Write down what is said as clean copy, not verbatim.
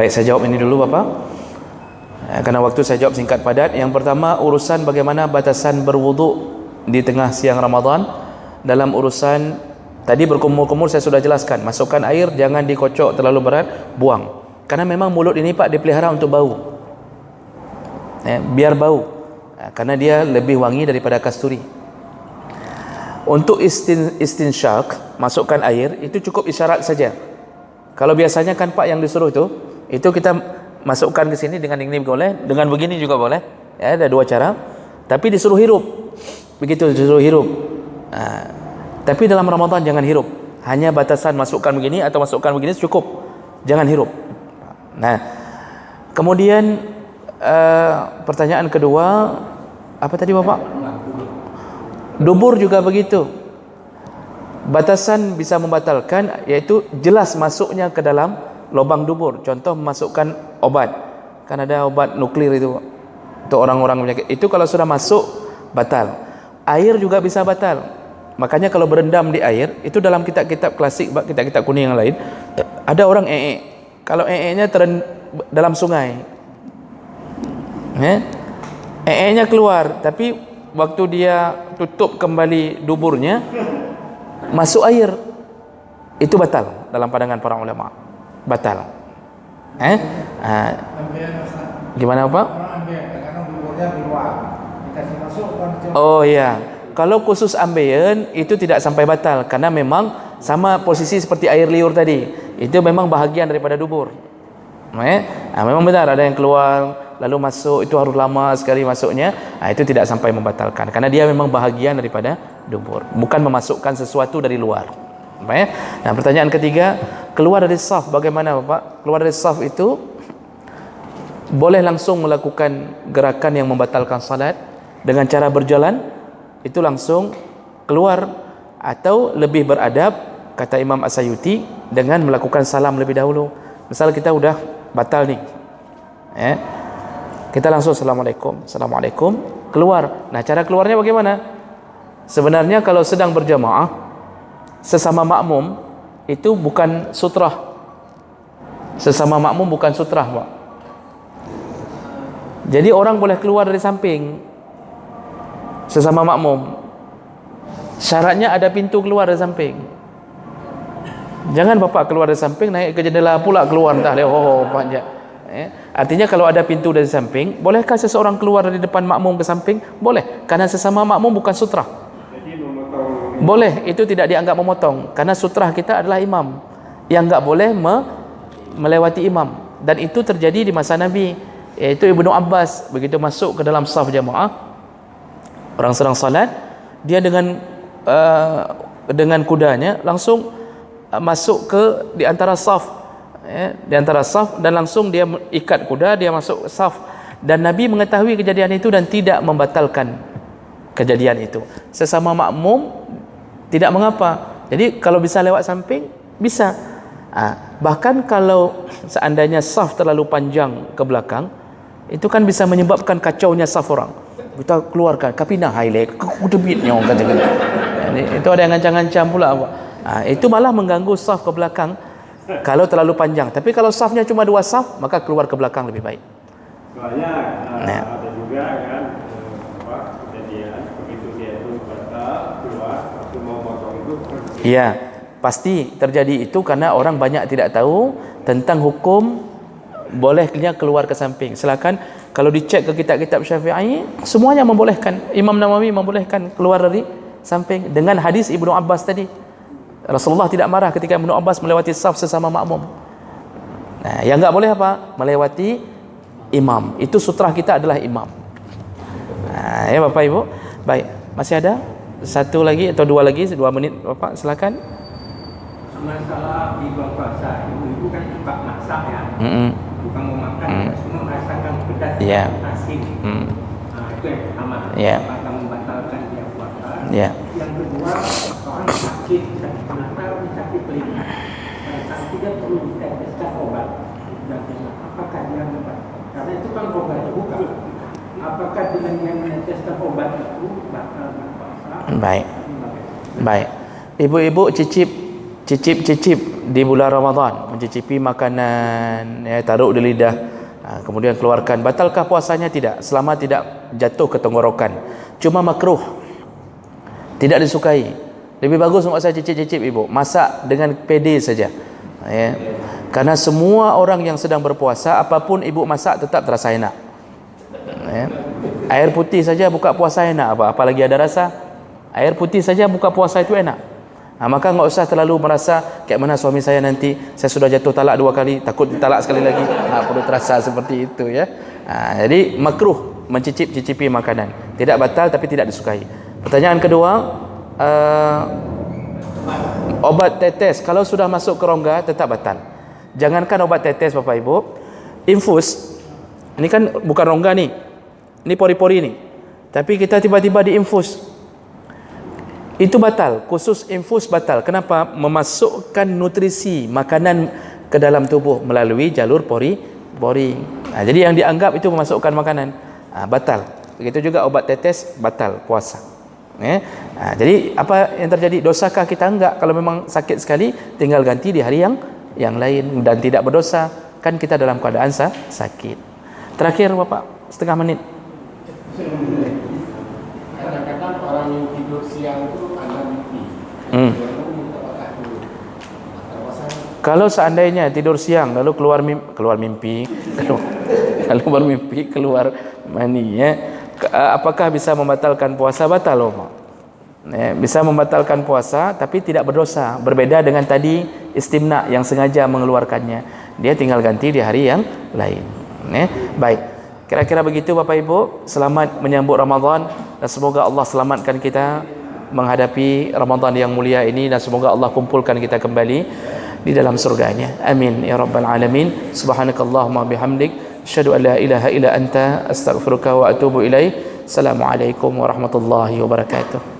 Baik, saya jawab ini dulu Bapak. Karena waktu saya jawab singkat padat. Yang pertama, urusan bagaimana batasan berwuduk di tengah siang Ramadan. Dalam urusan tadi berkumur-kumur saya sudah jelaskan, masukkan air, jangan dikocok terlalu berat, buang. Karena memang mulut ini Pak dipelihara untuk bau, biar bau, karena dia lebih wangi daripada kasturi. Untuk istinsyak, masukkan air, itu cukup isyarat saja. Kalau biasanya kan Pak yang disuruh itu kita masukkan ke sini dengan ini boleh, dengan begini juga boleh, ada dua cara. Tapi disuruh hirup, begitu disuruh hirup. Tapi dalam Ramadan jangan hirup, hanya batasan masukkan begini atau masukkan begini cukup, jangan hirup. Nah, kemudian pertanyaan kedua apa tadi Bapak? Dubur juga begitu, batasan bisa membatalkan, yaitu jelas masuknya ke dalam lubang dubur. Contoh memasukkan obat, kan ada obat nuklir itu untuk orang-orang penyakit, itu kalau sudah masuk batal. Air juga bisa batal. Makanya kalau berendam di air, itu dalam kitab-kitab klasik, kitab-kitab kuning yang lain, ada orang kalau nya dalam sungai, nya keluar, tapi waktu dia tutup kembali duburnya, masuk air, itu batal dalam pandangan para ulama, batal. Gimana Pak? Oh iya, kalau khusus ambeien itu tidak sampai batal, karena memang sama posisi seperti air liur tadi, itu memang bahagian daripada dubur. Memang benar ada yang keluar lalu masuk, itu harus lama sekali masuknya. Itu tidak sampai membatalkan, karena dia memang bahagian daripada dubur, bukan memasukkan sesuatu dari luar. Nah, pertanyaan ketiga, keluar dari saf bagaimana Bapak? Keluar dari saf itu boleh langsung melakukan gerakan yang membatalkan salat dengan cara berjalan, itu langsung keluar, atau lebih beradab kata Imam As-Sayuti dengan melakukan salam lebih dahulu. Misal kita udah batal nih, kita langsung assalamualaikum, assalamualaikum, keluar. Nah, cara keluarnya bagaimana? Sebenarnya kalau sedang berjamaah sesama makmum itu bukan sutrah, sesama makmum bukan sutrah Pak. Jadi orang boleh keluar dari samping sesama makmum, syaratnya ada pintu keluar dari samping. Jangan Bapak keluar dari samping naik ke jendela pula keluar, entah panjang. Artinya kalau ada pintu dari samping, bolehkah seseorang keluar dari depan makmum ke samping? Boleh, karena sesama makmum bukan sutrah. Boleh, itu tidak dianggap memotong, karena sutrah kita adalah imam, yang enggak boleh melewati imam. Dan itu terjadi di masa Nabi, yaitu Ibnu Abbas begitu masuk ke dalam saf jamaah, orang sedang salat, dia dengan kudanya langsung masuk ke di antara saf, di antara saf, dan langsung dia ikat kuda, dia masuk saf. Dan Nabi mengetahui kejadian itu dan tidak membatalkan kejadian itu. Sesama makmum tidak mengapa. Jadi kalau bisa lewat samping bisa. Bahkan kalau seandainya saf terlalu panjang ke belakang, itu kan bisa menyebabkan kacaunya saf orang. Kita keluarkan kapina highlight kudebitnya orang kata. Itu ada yang ngancam-ngancam pula apa. Itu malah mengganggu saf ke belakang kalau terlalu panjang. Tapi kalau safnya cuma 2 saf, maka keluar ke belakang lebih baik. Soalnya ada juga kan kejadian begitu dia itu batal keluar waktu mau potong itu. Iya, pasti terjadi itu karena orang banyak tidak tahu tentang hukum bolehnya keluar ke samping. Silakan kalau dicek ke kitab-kitab Syafi'i, semuanya membolehkan. Imam Nawawi membolehkan keluar dari samping dengan hadis Ibnu Abbas tadi. Rasulullah tidak marah ketika Ibnu Abbas melewati saf sesama makmum. Nah, yang enggak boleh apa? Melewati imam. Itu sutrah kita adalah imam. Ya Bapak Ibu. Baik, masih ada satu lagi atau 2 lagi, 2 menit Bapak, silakan. Masalah di bulan puasa, ibu-ibu kan suka masak ya, bukan mau makan, cuma merasakan pedas asin. Itu yang pertama, apakah membatalkan dia puasa. Yang kedua, orang sakit mata, sakit telinga, saat dia perlu diteteskan obat, dan apakah dia membatalkan? Karena itu kan obat bukan. Apakah dengan yang meneteskan obat itu batal puasa? Baik. Ibu-ibu cicip cicip-cicip di bulan Ramadan, mencicipi makanan, ya, taruh di lidah, kemudian keluarkan, batalkah puasanya? Tidak, selama tidak jatuh ke tenggorokan. Cuma makruh, tidak disukai. Lebih bagus untuk saya cicip-cicip ibu, masak dengan pede saja, ya. Karena semua orang yang sedang berpuasa, apapun ibu masak tetap terasa enak, ya. Air putih saja buka puasa enak, apalagi ada rasa. Air putih saja buka puasa itu enak. Maka enggak usah terlalu merasa kayak mana suami saya nanti, saya sudah jatuh talak 2 kali, takut ditalak sekali lagi. Perlu terasa seperti itu, ya. Jadi makruh mencicip-cicipi makanan. Tidak batal tapi tidak disukai. Pertanyaan kedua, obat tetes kalau sudah masuk ke rongga tetap batal. Jangankan obat tetes Bapak Ibu, infus. Ini kan bukan rongga nih. Ini pori-pori nih. Tapi kita tiba-tiba diinfus. Itu batal, khusus infus batal. Kenapa? Memasukkan nutrisi makanan ke dalam tubuh melalui jalur pori. Jadi yang dianggap itu memasukkan makanan, batal. Begitu juga obat tetes batal puasa. Jadi apa yang terjadi? Dosakah kita? Enggak. Kalau memang sakit sekali, tinggal ganti di hari yang lain dan tidak berdosa. Kan kita dalam keadaan sakit. Terakhir Bapak, setengah menit. Kadang-kadang orang yang tidur siang itu karena mimpi. Kalau seandainya tidur siang lalu keluar mimpi keluar mani, ya, apakah bisa membatalkan puasa? Batal, bisa membatalkan puasa tapi tidak berdosa. Berbeda dengan tadi istimna yang sengaja mengeluarkannya, dia tinggal ganti di hari yang lain. Baik, kira-kira begitu Bapak Ibu. Selamat menyambut Ramadan dan semoga Allah selamatkan kita menghadapi Ramadan yang mulia ini, dan semoga Allah kumpulkan kita kembali di dalam surganya. Amin ya rabbal alamin. Subhanakallahumma bihamdik, asyhadu an la ilaha illa anta, astaghfiruka wa atubu ilaik. Assalamualaikum warahmatullahi wabarakatuh.